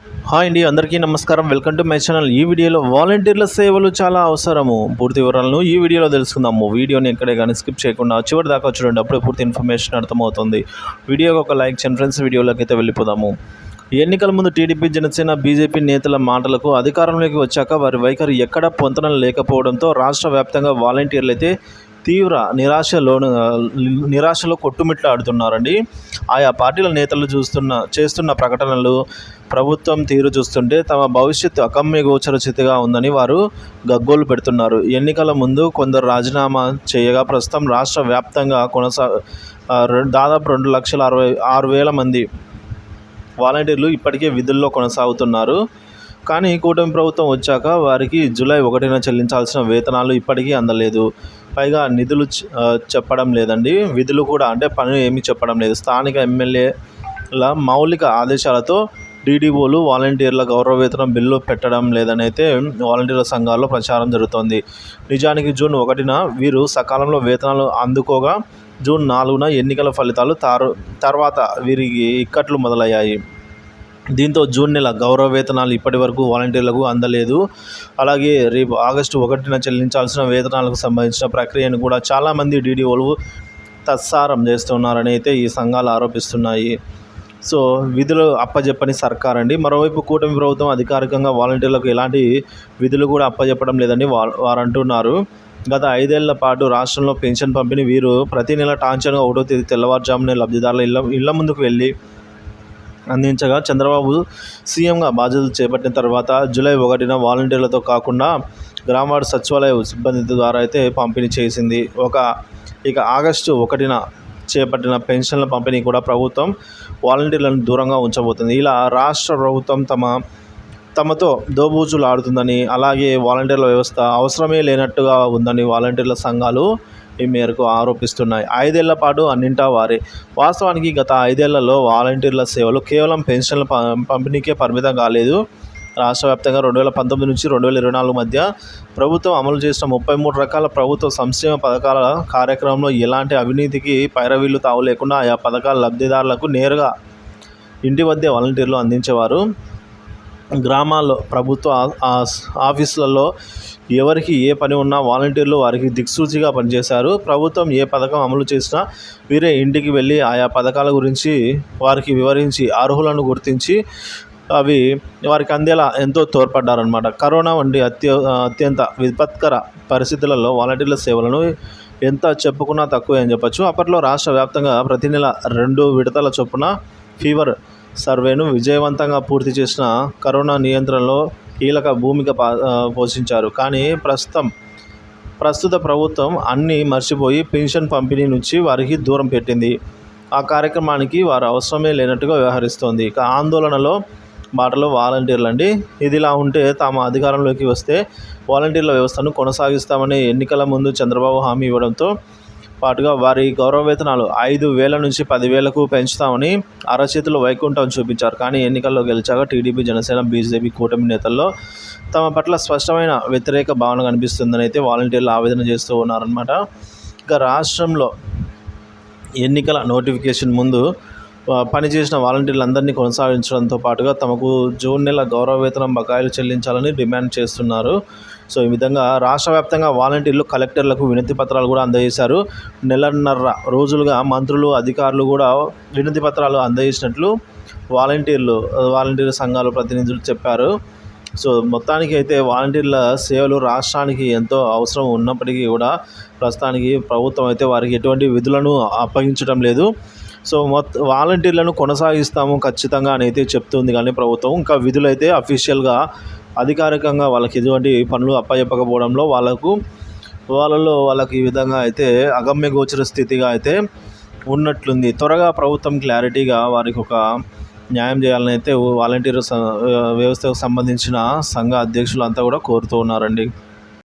Hi అండి, అందరికీ నమస్కారం. Welcome to my channel. ఈ వీడియోలో వాలంటీర్ల సేవలు చాలా అవసరము. పూర్తి వివరాలను ఈ వీడియోలో తెలుసుకుందాము. వీడియోని ఎక్కడే కానీ స్కిప్ చేయకుండా చివరి దాకా చూడండి, అప్పుడే పూర్తి ఇన్ఫర్మేషన్ అర్థమవుతుంది. వీడియోకి ఒక లైక్ చేయండి ఫ్రెండ్స్. వీడియోలోకి అయితే వెళ్ళిపోదాము. ఎన్నికల ముందు టీడీపీ, జనసేన, బీజేపీ నేతల మాటలకు అధికారంలోకి వచ్చాక వారి వైఖరి ఎక్కడా పొంతన లేకపోవడంతో రాష్ట్ర వ్యాప్తంగా వాలంటీర్లు అయితే తీవ్ర నిరాశలో కొట్టుమిట్లాడుతున్నారండి. ఆయా పార్టీల నేతలు చేస్తున్న ప్రకటనలు, ప్రభుత్వం తీరు చూస్తుంటే తమ భవిష్యత్తు అగమ్యగోచర ఉందని వారు గగ్గోలు పెడుతున్నారు. ఎన్నికల ముందు కొందరు రాజీనామా చేయగా ప్రస్తుతం రాష్ట్ర వ్యాప్తంగా దాదాపు 2,66,000 మంది వాలంటీర్లు ఇప్పటికే విధుల్లో కొనసాగుతున్నారు. కానీ కూటమి ప్రభుత్వం వచ్చాక వారికి జూలై 1న చెల్లించాల్సిన వేతనాలు ఇప్పటికీ అందలేదు. పైగా నిధులు చెప్పడం లేదండి, విధులు కూడా అంటే పని ఏమీ చెప్పడం లేదు. స్థానిక ఎమ్మెల్యేల మౌలిక ఆదేశాలతో డీడీఓలు వాలంటీర్ల గౌరవ వేతనం బిల్లు పెట్టడం లేదని అయితే వాలంటీర్ల సంఘాల్లో ప్రచారం జరుగుతోంది. నిజానికి జూన్ 1న వీరు సకాలంలో వేతనాలు అందుకోగా జూన్ 4న ఎన్నికల ఫలితాలు తర్వాత వీరికి ఇక్కట్లు మొదలయ్యాయి. దీంతో జూన్ నెల గౌరవ వేతనాలు ఇప్పటి వరకు వాలంటీర్లకు అందలేదు. అలాగే రేపు ఆగస్టు 1న చెల్లించాల్సిన వేతనాలకు సంబంధించిన ప్రక్రియను కూడా చాలామంది డీడీఓలు తత్సారం చేస్తున్నారని అయితే ఈ సంఘాలు ఆరోపిస్తున్నాయి. సో విధులు అప్పజెప్పని సర్కార్ అండి. మరోవైపు కూటమి ప్రభుత్వం అధికారికంగా వాలంటీర్లకు ఎలాంటి విధులు కూడా అప్పజెప్పడం లేదని వారు అంటున్నారు. గత 5 ఏళ్ల పాటు రాష్ట్రంలో పెన్షన్ పంపిణీ వీరు ప్రతి నెల టాంచన్గా 1వ తేదీ తెల్లవారుజామునే లబ్ధిదారుల ఇళ్ల ముందుకు వెళ్ళి అందించగా చంద్రబాబు సీఎంగా బాధ్యతలు చేపట్టిన తర్వాత జూలై 1న వాలంటీర్లతో కాకుండా గ్రామవార్డు సచివాలయ సిబ్బంది ద్వారా అయితే పంపిణీ చేసింది. ఇక ఆగస్టు 1న చేపట్టిన పెన్షన్ల పంపిణీ కూడా ప్రభుత్వం వాలంటీర్లను దూరంగా ఉంచబోతుంది. ఇలా రాష్ట్ర ప్రభుత్వం తమతో దోబూచులాడుతుందని, అలాగే వాలంటీర్ల వ్యవస్థ అవసరమే లేనట్టుగా ఉందని వాలంటీర్ల సంఘాలు ఈ మేరకు ఆరోపిస్తున్నాయి. 5 ఏళ్ల పాటు అన్నింటా వారే. వాస్తవానికి గత 5 ఏళ్లలో వాలంటీర్ల సేవలు కేవలం పెన్షన్ల పంపిణీకే పరిమితం కాలేదు. రాష్ట్ర వ్యాప్తంగా 2019 నుంచి 2024 మధ్య ప్రభుత్వం అమలు చేసిన 33 రకాల ప్రభుత్వ సంక్షేమ పథకాల కార్యక్రమంలో ఎలాంటి అవినీతికి పైరవీళ్లు తావు లేకుండా ఆయా పథకాల లబ్ధిదారులకు నేరుగా ఇంటి వద్దే వాలంటీర్లు అందించేవారు. గ్రామాల్లో ప్రభుత్వ ఆఫీసులలో ఎవరికి ఏ పని ఉన్నా వాలంటీర్లు వారికి దిక్సూచిగా పనిచేశారు. ప్రభుత్వం ఏ పథకం అమలు చేసినా వీరే ఇంటికి వెళ్ళి ఆయా పథకాల గురించి వారికి వివరించి అర్హులను గుర్తించి అవి వారికి అందేలా ఎంతో తోడ్పడ్డారన్నమాట. కరోనా వంటి అత్యంత విపత్కర పరిస్థితులలో వాలంటీర్ల సేవలను ఎంత చెప్పుకున్నా తక్కువే అని చెప్పచ్చు. అప్పట్లో రాష్ట్ర వ్యాప్తంగా ప్రతి నెల 2 విడతల చొప్పున ఫీవర్ సర్వేను విజయవంతంగా పూర్తి చేసిన కరోనా నియంత్రణలో కీలక భూమిక పోషించారు. కానీ ప్రస్తుత ప్రభుత్వం అన్నీ మర్చిపోయి పెన్షన్ పంపిణీ నుంచి వారికి దూరం పెట్టింది. ఆ కార్యక్రమానికి వారు అవసరమే లేనట్టుగా వ్యవహరిస్తోంది. ఇక ఆందోళనలో బాటలో వాలంటీర్లు అండి. ఇదిలా ఉంటే తాము అధికారంలోకి వస్తే వాలంటీర్ల వ్యవస్థను కొనసాగిస్తామని ఎన్నికల ముందు చంద్రబాబు హామీ ఇవ్వడంతో పాటుగా వారి గౌరవ వేతనాలు 5,000 నుంచి 10,000కు పెంచుతామని అరచేతిలో వైకుంఠం చూపించారు. కానీ ఎన్నికల్లో గెలిచాక టీడీపీ, జనసేన, బీజేపీ కూటమి నేతల్లో తమ పట్ల స్పష్టమైన వ్యతిరేక భావన కనిపిస్తుందని అయితే వాలంటీర్లు ఆవేదన చేస్తూ ఉన్నారన్నమాట. ఇక రాష్ట్రంలో ఎన్నికల నోటిఫికేషన్ ముందు పనిచేసిన వాలంటీర్లందరినీ కొనసాగించడంతో పాటుగా తమకు జూన్ నెల గౌరవ వేతనం బకాయిలు చెల్లించాలని డిమాండ్ చేస్తున్నారు. సో ఈ విధంగా రాష్ట్ర వ్యాప్తంగా వాలంటీర్లు కలెక్టర్లకు వినతి పత్రాలు కూడా అందజేశారు. 1.5 రోజులుగా మంత్రులు, అధికారులు కూడా వినతి పత్రాలు అందజేసినట్లు వాలంటీర్ సంఘాల ప్రతినిధులు చెప్పారు. సో మొత్తానికి అయితే వాలంటీర్ల సేవలు రాష్ట్రానికి ఎంతో అవసరం ఉన్నప్పటికీ కూడా ప్రస్తుతానికి ప్రభుత్వం అయితే వారికి ఎటువంటి విధులను అప్పగించడం లేదు. సో వాలంటీర్లను కొనసాగిస్తాము ఖచ్చితంగా అని అయితే చెప్తుంది. కానీ ప్రభుత్వం ఇంకా విధులైతే అఫీషియల్గా అధికారికంగా వాళ్ళకి ఎటువంటి పనులు అప్పచెప్పకపోవడంలో వాళ్ళకి ఈ విధంగా అయితే అగమ్య గోచర స్థితిగా అయితే ఉన్నట్లుంది. త్వరగా ప్రభుత్వం క్లారిటీగా వారికి ఒక న్యాయం చేయాలని అయితే వాలంటీర్ వ్యవస్థకు సంబంధించిన సంఘ అధ్యక్షులు అంతా కూడా కోరుతూ ఉన్నారండి.